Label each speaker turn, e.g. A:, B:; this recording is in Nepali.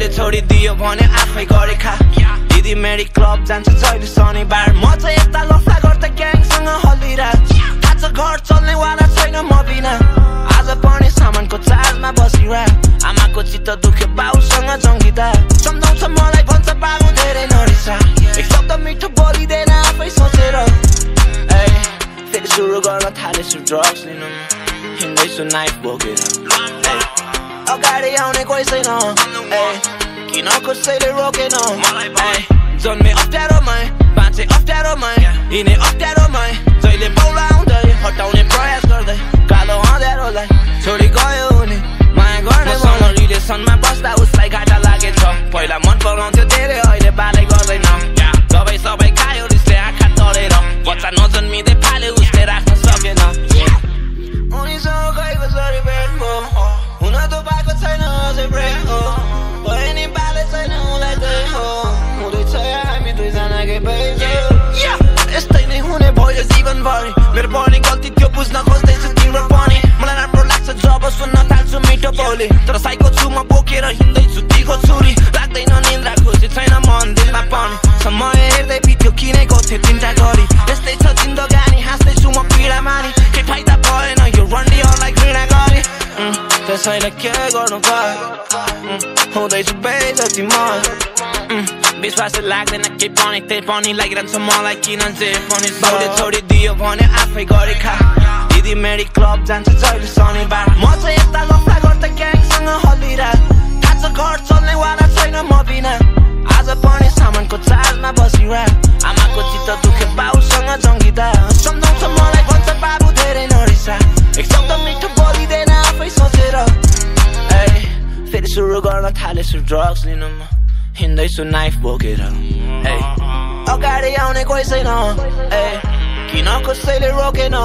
A: बाउले छोडिदियो भने आफै गरे खा दिदी मेरी क्लब जान्छ जहिले शनिबार म चाहिँ यता लफडा गर्दा ग्याङसँग हल्लिरा आज घर चल्नेवाला छैन म बिना आज पनि सामानको चार्जमा बसिरा आमाको चित्त दुख्यो बाउसँग जङ्गिँदा सम्झाउँछ मलाई भन्छ बाबु धेरै नरिसा एक शब्द मिठो बोलिँदैन आफै सोचेर फेरि सुरु गर्न थालेछु ड्रग्स लिनु हिँड्दैछु नाइफ बोकेर अगाडि आउने कोही छैन किन कसैले रोकेन जन्मे अप्ठ्यारोमै बाँचे अप्ठ्यारोमै हिँडे अप्ठ्यारोमै जहिले बाउला आउँदै हटाउने प्रयास गर्दै कालो अँध्यारोलाई छोडी गयो उनी माया गर्नेसँग रिलेसनमा बस्दा उसलाई घाटा लागेछ पहिला मन पराउँथ्यो धेरै अहिले बाले गर्दैन दबाई सबै खायो रिसले आँखा तरेर बच्चा नजन्मिँदै फाल्यो उसले राख्न सकेन उनीसँग गएको जरी भेट हो हुन त पाएको छैन अझै ब्रेक हो भयो नि बाले छैन उसलाई त्यही हो हुँदैछ हामी दुईजनाकै भइसक्यो यस्तै नै हुने भयो जीवनभरि मेरो पनि गल्ती त्यो बुझ्न खोज्दैछु तिम्रो पनि मलाई राम्रो लाग्छ जब सुन्न थाल्छु मिठो बोली तर साइको छु म बोकेर हिँड्दैछु तिखो छुरी लाग्दैन निन्द्रा खुसी छैन मन दिलमा पनि समय हेर्दै बित्यो किनेको थियो तिनटा गरी यस्तै छ जिन्दगानी हाँस्दैछु म पीडा मानी के फाइदा भएन यो रन्डीहरूलाई घृणा गरी त्यसैले के गर्नु पर्यो हुँदैछु बेइज्जती म विश्वास लाग्दैन के पनि त्यही पनि लागिरहन्छ मलाई किन जे पनि बाउले छोडिदियो भने आफै गरे खा दिदी मेरी क्लब जान्छ जहिले शनिबार म चाहिँ यता लफडा गर्दा ग्याङसँग हल्लिरा थाहा छ घर चल्नेवाला छैन म बिना आज पनि सामानको चार्जमा बसिरा आमाको चित्त दुख्यो बाउसँग जङ्गिँदा सम्झाउँछ मलाई भन्छ बाबु धेरै नरिसा एक शब्द मिठो बोलिँदैन आफै सोचेर फेरि सुरु गर्न थालेछु ड्रग्स लिनु हिँड्दैछु नाइफ बोकेर अगाडि आउने कोही छैन किन कसैले रोकेन